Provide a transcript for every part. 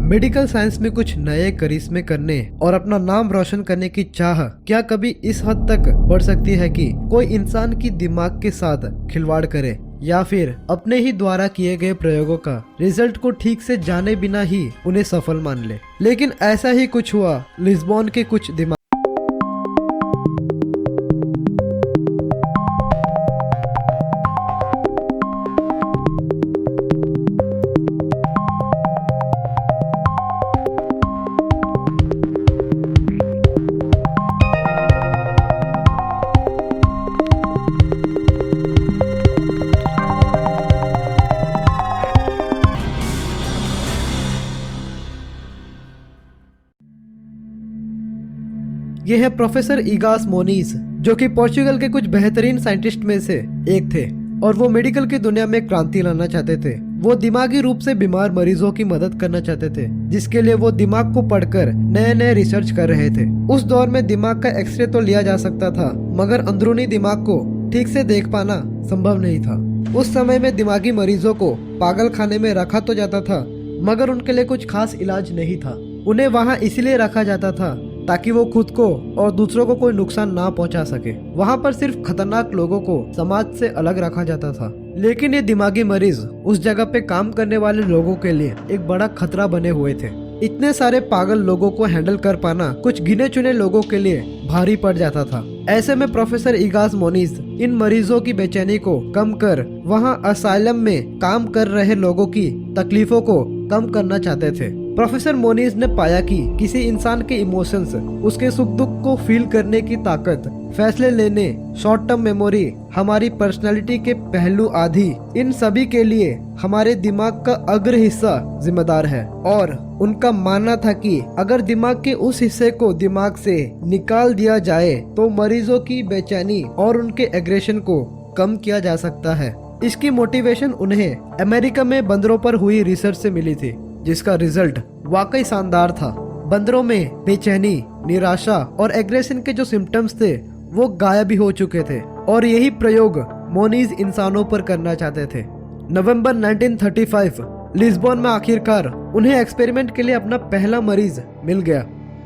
Medical science में कुछ नए करिश्मे करने और अपना नाम रोशन करने की चाह क्या कभी इस हद तक बढ़ सकती है कि कोई इंसान की दिमाग के साथ खिलवाड़ करे, या फिर अपने ही द्वारा किए गए प्रयोगों का रिजल्ट को ठीक से जाने बिना ही उन्हें सफल मान ले। लेकिन ऐसा ही कुछ हुआ लिस्बन के कुछ दिमाग। ये है प्रोफेसर इगास मोनीज, जो कि पोर्चुगल के कुछ बेहतरीन साइंटिस्ट में से एक थे और वो मेडिकल की दुनिया में क्रांति लाना चाहते थे। वो दिमागी रूप से बीमार मरीजों की मदद करना चाहते थे, जिसके लिए वो दिमाग को पढ़कर नए नए रिसर्च कर रहे थे। उस दौर में दिमाग का एक्सरे तो लिया जा सकता था, मगर अंदरूनी दिमाग को ठीक से देख पाना संभव नहीं था। उस समय में दिमागी मरीजों को पागल खाने में रखा तो जाता था, मगर उनके लिए कुछ खास इलाज नहीं था। उन्हें वहाँ इसलिए रखा जाता था ताकि वो खुद को और दूसरों को कोई नुकसान ना पहुंचा सके। वहाँ पर सिर्फ खतरनाक लोगों को समाज से अलग रखा जाता था। लेकिन ये दिमागी मरीज उस जगह पे काम करने वाले लोगों के लिए एक बड़ा खतरा बने हुए थे। इतने सारे पागल लोगों को हैंडल कर पाना कुछ गिने चुने लोगों के लिए भारी पड़ जाता था। ऐसे में प्रोफेसर इगास मोनीज इन मरीजों की बेचैनी को कम कर वहाँ असाइलम में काम कर रहे लोगों की तकलीफों को कम करना चाहते थे। प्रोफेसर मोनीज ने पाया कि किसी इंसान के इमोशंस, उसके सुख दुख को फील करने की ताकत, फैसले लेने, शॉर्ट टर्म मेमोरी, हमारी पर्सनालिटी के पहलू आदि, इन सभी के लिए हमारे दिमाग का अग्र हिस्सा जिम्मेदार है। और उनका मानना था कि अगर दिमाग के उस हिस्से को दिमाग से निकाल दिया जाए तो मरीजों की बेचैनी और उनके एग्रेशन को कम किया जा सकता है। इसकी मोटिवेशन उन्हें अमेरिका में बंदरों पर हुई रिसर्च से मिली थी, जिसका रिजल्ट वाकई शानदार था। बंदरों में बेचैनी, निराशा और एग्रेशन के जो सिम्टम्स थे वो गायब ही हो चुके थे, और यही प्रयोग मोनीज इंसानों पर करना चाहते थे। नवंबर 1935 लिस्बन में आखिरकार उन्हें एक्सपेरिमेंट के लिए अपना पहला मरीज मिल गया।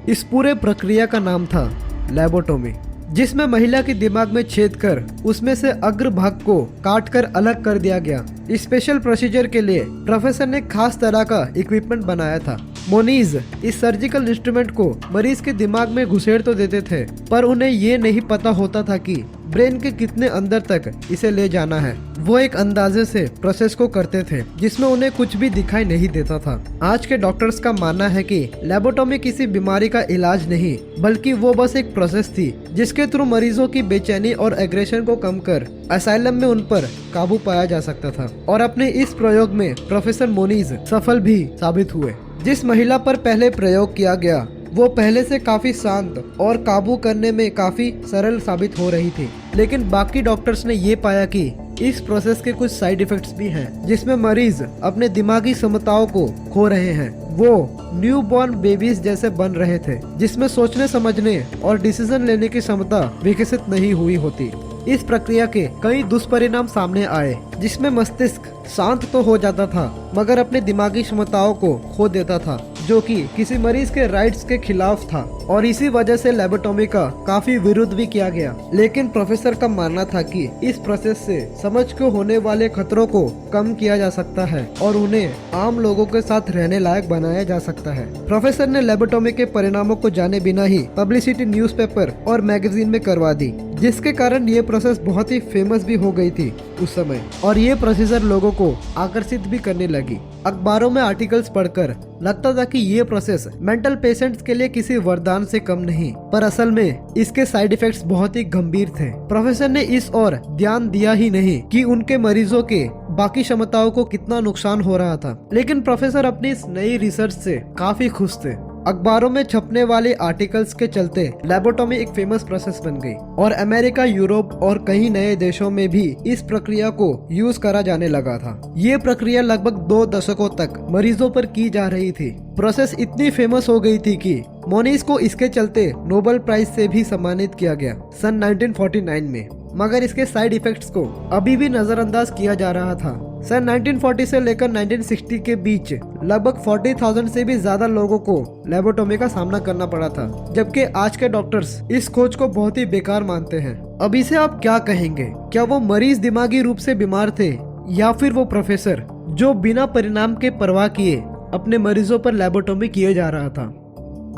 इस पूरे प्रक्रिया का नाम था लैबोटोमी, जिसमें महिला के दिमाग में छेद कर उसमें से अग्र भाग को काट कर अलग कर दिया गया। इस स्पेशल प्रोसीजर के लिए प्रोफेसर ने खास तरह का इक्विपमेंट बनाया था। मोनीज इस सर्जिकल इंस्ट्रूमेंट को मरीज के दिमाग में घुसेड़ तो देते थे, पर उन्हें ये नहीं पता होता था कि ब्रेन के कितने अंदर तक इसे ले जाना है। वो एक अंदाजे से प्रोसेस को करते थे जिसमें उन्हें कुछ भी दिखाई नहीं देता था। आज के डॉक्टर्स का मानना है कि लैबोटोमी किसी बीमारी का इलाज नहीं, बल्कि वो बस एक प्रोसेस थी जिसके थ्रू मरीजों की बेचैनी और एग्रेशन को कम कर असाइलम में उन पर काबू पाया जा सकता था। और अपने इस प्रयोग में प्रोफेसर मोनीज सफल भी साबित हुए। जिस महिला पर पहले प्रयोग किया गया वो पहले से काफी शांत और काबू करने में काफी सरल साबित हो रही थी, लेकिन बाकी डॉक्टर्स ने ये पाया कि इस प्रोसेस के कुछ साइड इफेक्ट्स भी हैं, जिसमें मरीज अपने दिमागी क्षमताओं को खो रहे हैं। वो न्यूबॉर्न बेबीज जैसे बन रहे थे, जिसमें सोचने समझने और डिसीजन लेने की क्षमता विकसित नहीं हुई होती। इस प्रक्रिया के कई दुष्परिणाम सामने आए, जिसमें मस्तिष्क शांत तो हो जाता था मगर अपने दिमागी क्षमताओं को खो देता था, जो कि किसी मरीज के राइट्स के खिलाफ था, और इसी वजह से लैबोटोमी का काफी विरोध भी किया गया। लेकिन प्रोफेसर का मानना था कि इस प्रोसेस से समझ को होने वाले खतरों को कम किया जा सकता है और उन्हें आम लोगों के साथ रहने लायक बनाया जा सकता है। प्रोफेसर ने लैबोटोमी के परिणामों को जाने बिना ही पब्लिसिटी न्यूज़पेपर और मैगजीन में करवा दी, जिसके कारण ये प्रोसेस बहुत ही फेमस भी हो गई थी उस समय, और ये प्रोसीजर लोगों को आकर्षित भी करने लगी। अखबारों में आर्टिकल्स पढ़कर लगता था कि ये प्रोसेस मेंटल पेशेंट्स के लिए किसी वरदान से कम नहीं, पर असल में इसके साइड इफेक्ट्स बहुत ही गंभीर थे। प्रोफेसर ने इस ओर ध्यान दिया ही नहीं कि उनके मरीजों के बाकी क्षमताओं को कितना नुकसान हो रहा था। लेकिन प्रोफेसर अपनी इस नई रिसर्च से काफी खुश थे। अखबारों में छपने वाले आर्टिकल्स के चलते लैबोटोमी एक फेमस प्रोसेस बन गई, और अमेरिका, यूरोप और कई नए देशों में भी इस प्रक्रिया को यूज करा जाने लगा था। ये प्रक्रिया लगभग 2 दशकों तक मरीजों पर की जा रही थी। प्रोसेस इतनी फेमस हो गई थी कि मोनीज को इसके चलते नोबेल प्राइज से भी सम्मानित किया गया सन 1949 में। मगर इसके साइड इफेक्ट्स को अभी भी नजरअंदाज किया जा रहा था। सन 1940 से लेकर 1960 के बीच लगभग 40,000 से भी ज्यादा लोगों को लेबोटोमी का सामना करना पड़ा था, जबकि आज के डॉक्टर्स इस खोज को बहुत ही बेकार मानते हैं। अब इसे आप क्या कहेंगे? क्या वो मरीज दिमागी रूप से बीमार थे या फिर वो प्रोफेसर जो बिना परिणाम के परवाह किए अपने मरीजों पर लेबोटोमी किए जा रहा था?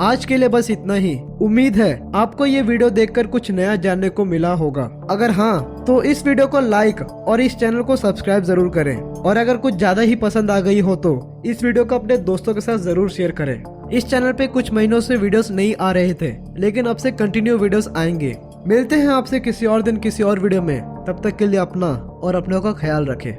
आज के लिए बस इतना ही। उम्मीद है आपको ये वीडियो देखकर कुछ नया जानने को मिला होगा। अगर हाँ तो इस वीडियो को लाइक और इस चैनल को सब्सक्राइब जरूर करें, और अगर कुछ ज्यादा ही पसंद आ गई हो तो इस वीडियो को अपने दोस्तों के साथ जरूर शेयर करें। इस चैनल पे कुछ महीनों से वीडियोस नहीं आ रहे थे, लेकिन अब से कंटिन्यू वीडियोस आएंगे। मिलते हैं आपसे किसी और दिन किसी और वीडियो में। तब तक के लिए अपना और अपनों का ख्याल रखें।